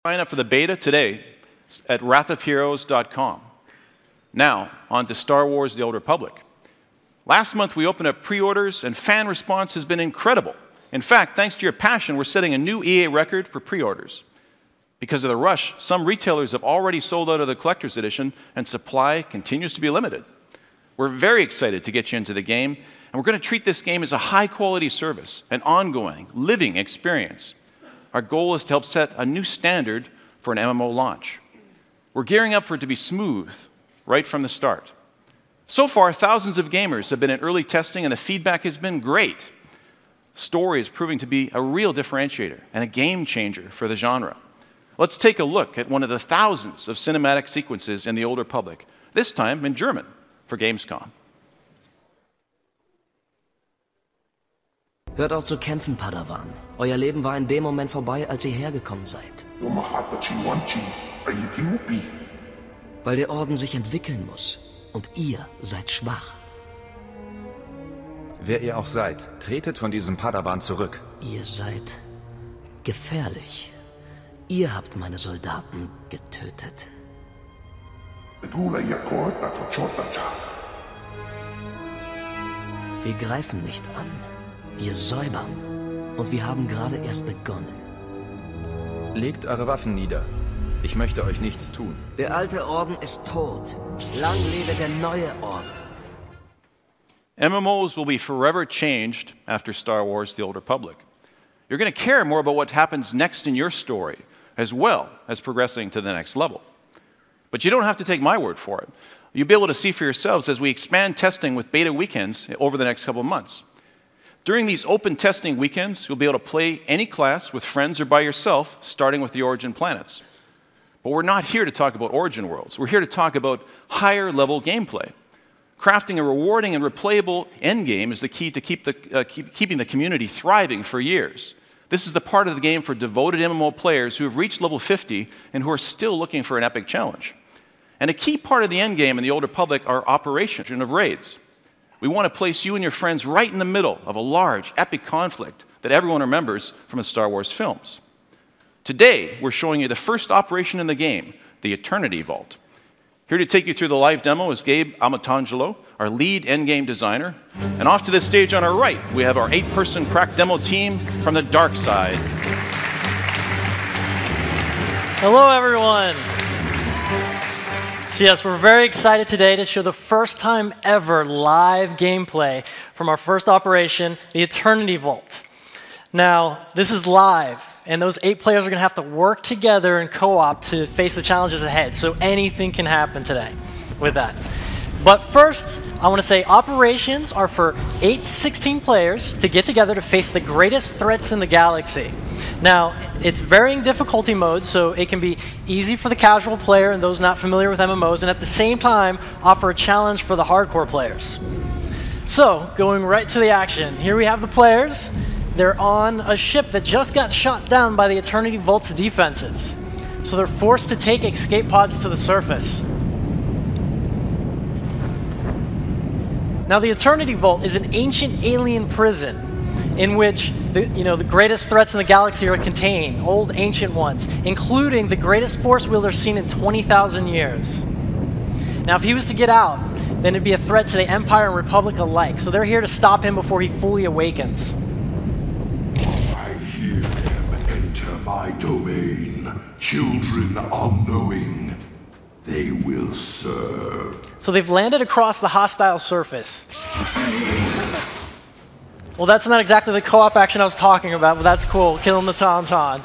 Sign up for the beta today at wrathofheroes.com. Now, on to Star Wars: The Old Republic. Last month, we opened up pre-orders, and fan response has been incredible. In fact, thanks to your passion, we're setting a new EA record for pre-orders. Because of the rush, some retailers have already sold out of the collector's edition, and supply continues to be limited. We're very excited to get you into the game, and we're going to treat this game as a high-quality service, an ongoing, living experience. Our goal is to help set a new standard for an MMO launch. We're gearing up for it to be smooth right from the start. So far, thousands of gamers have been in early testing, and the feedback has been great. Story is proving to be a real differentiator and a game changer for the genre. Let's take a look at one of the thousands of cinematic sequences in The Old Republic, this time in German for Gamescom. Hört auf zu kämpfen, Padawan. Euer Leben war in dem Moment vorbei, als ihr hergekommen seid. Weil der Orden sich entwickeln muss. Und ihr seid schwach. Wer ihr auch seid, tretet von diesem Padawan zurück. Ihr seid gefährlich. Ihr habt meine Soldaten getötet. Wir greifen nicht an. Wir säubern. Und wir haben gerade erst begonnen. Legt eure Waffen nieder. Ich möchte euch nichts tun. Der alte Orden ist tot. Lang lebe der neue Orden. MMOs will be forever changed after Star Wars: The Old Republic. You're going to care more about what happens next in your story, as well as progressing to the next level. But you don't have to take my word for it. You'll be able to see for yourselves as we expand testing with beta weekends over the next couple of months. During these open testing weekends, you'll be able to play any class with friends or by yourself, starting with the Origin planets. But we're not here to talk about Origin worlds. We're here to talk about higher-level gameplay. Crafting a rewarding and replayable endgame is the key to keeping the community thriving for years. This is the part of the game for devoted MMO players who have reached level 50 and who are still looking for an epic challenge. And a key part of the endgame in the Old Republic are operation of raids. We want to place you and your friends right in the middle of a large, epic conflict that everyone remembers from the Star Wars films. Today, we're showing you the first operation in the game, the Eternity Vault. Here to take you through the live demo is Gabe Amatangelo, our lead endgame designer. And off to the stage on our right, we have our 8-person crack demo team from the dark side. Hello, everyone. So yes, we're very excited today to show the first time ever live gameplay from our first operation, the Eternity Vault. Now, this is live, and those 8 players are going to have to work together in co-op to face the challenges ahead, so anything can happen today with that. But first, I want to say operations are for 8 to 16 players to get together to face the greatest threats in the galaxy. Now, it's varying difficulty modes, so it can be easy for the casual player and those not familiar with MMOs, and at the same time, offer a challenge for the hardcore players. So, going right to the action, here we have the players. They're on a ship that just got shot down by the Eternity Vault's defenses. So they're forced to take escape pods to the surface. Now, the Eternity Vault is an ancient alien prison in which the greatest threats in the galaxy are contained, old ancient ones, including the greatest force wielder seen in 20,000 years. Now, if he was to get out, then it'd be a threat to the Empire and Republic alike, so they're here to stop him before he fully awakens. I hear them enter my domain. Children unknowing, they will serve. So they've landed across the hostile surface. Well, that's not exactly the co-op action I was talking about, but that's cool, killing the Tauntaun.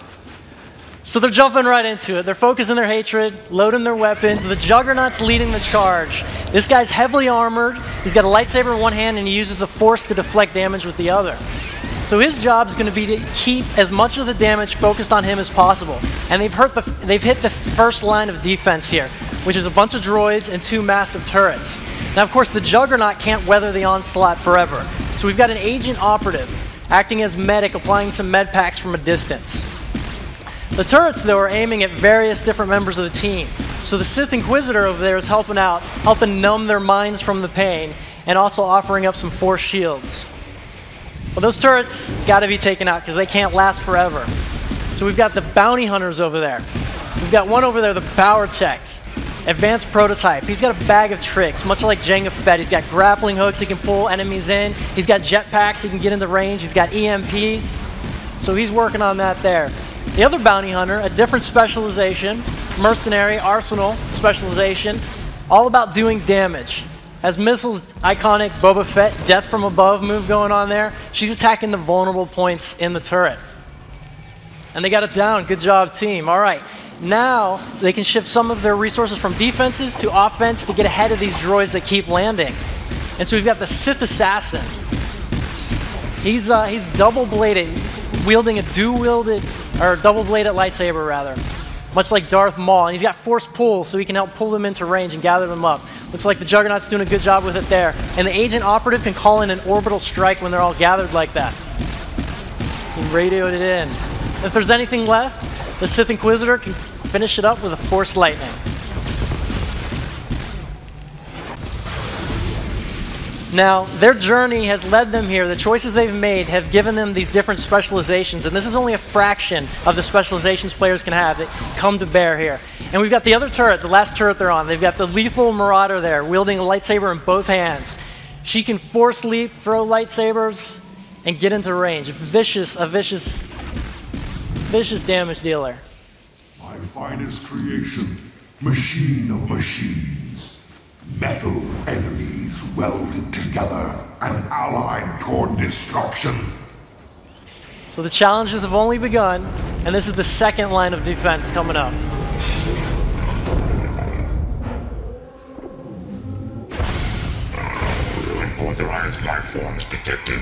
So they're jumping right into it. They're focusing their hatred, loading their weapons. The Juggernaut's leading the charge. This guy's heavily armored. He's got a lightsaber in one hand, and he uses the Force to deflect damage with the other. So his job is going to be to keep as much of the damage focused on him as possible. And they've hit the first line of defense here, which is a bunch of droids and 2 massive turrets. Now, of course, the Juggernaut can't weather the onslaught forever. So we've got an agent operative acting as medic, applying some med packs from a distance. The turrets, though, are aiming at various different members of the team. So the Sith Inquisitor over there is helping out, helping numb their minds from the pain, and also offering up some Force shields. Well, those turrets got to be taken out because they can't last forever. So we've got the bounty hunters over there. We've got one over there, the Power Tech. Advanced prototype. He's got a bag of tricks, much like Jango Fett. He's got grappling hooks, he can pull enemies in. He's got jetpacks, he can get into range. He's got EMPs. So he's working on that there. The other bounty hunter, a different specialization, mercenary, arsenal specialization, all about doing damage. Has missiles, iconic Boba Fett, death from above move going on there. She's attacking the vulnerable points in the turret. And they got it down. Good job, team. All right. Now they can shift some of their resources from defenses to offense to get ahead of these droids that keep landing. And so we've got the Sith Assassin. He's double-bladed, wielding a double-bladed lightsaber, rather, much like Darth Maul. And he's got force pull, so he can help pull them into range and gather them up. Looks like the Juggernaut's doing a good job with it there. And the Agent Operative can call in an orbital strike when they're all gathered like that. He radioed it in. If there's anything left, the Sith Inquisitor can finish it up with a Force Lightning. Now, their journey has led them here. The choices they've made have given them these different specializations, and this is only a fraction of the specializations players can have that come to bear here. And we've got the other turret, the last turret they're on. They've got the Lethal Marauder there, wielding a lightsaber in both hands. She can force leap, throw lightsabers, and get into range. A vicious damage dealer. My finest creation, machine of machines. Metal enemies welded together and allied toward destruction. So the challenges have only begun, and this is the second line of defense coming up. Unauthorized life forms detected.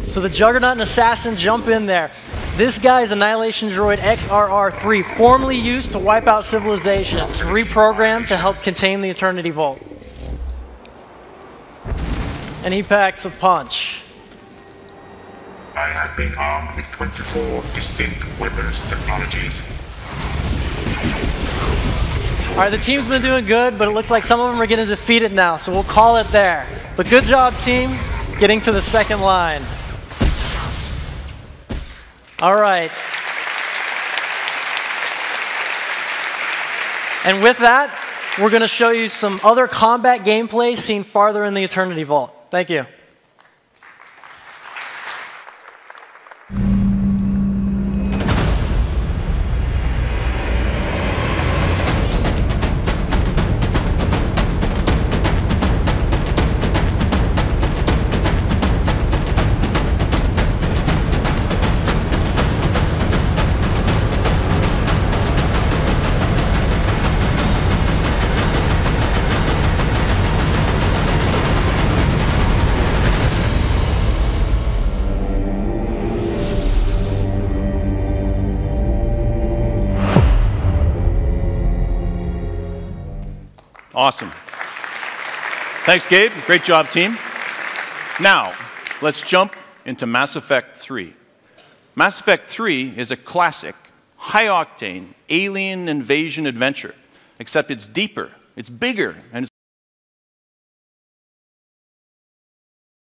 So the Juggernaut and Assassin jump in there. This guy is Annihilation Droid XRR-3, formerly used to wipe out civilizations, reprogrammed to help contain the Eternity Vault. And he packs a punch. I have been armed with 24 distinct weapons technologies. All right, the team's been doing good, but it looks like some of them are getting defeated now, so we'll call it there. But good job, team, getting to the second line. All right. And with that, we're going to show you some other combat gameplay seen farther in the Eternity Vault. Thank you. Awesome. Thanks, Gabe. Great job, team. Now, let's jump into Mass Effect 3. Mass Effect 3 is a classic, high-octane, alien invasion adventure, except it's deeper, it's bigger, and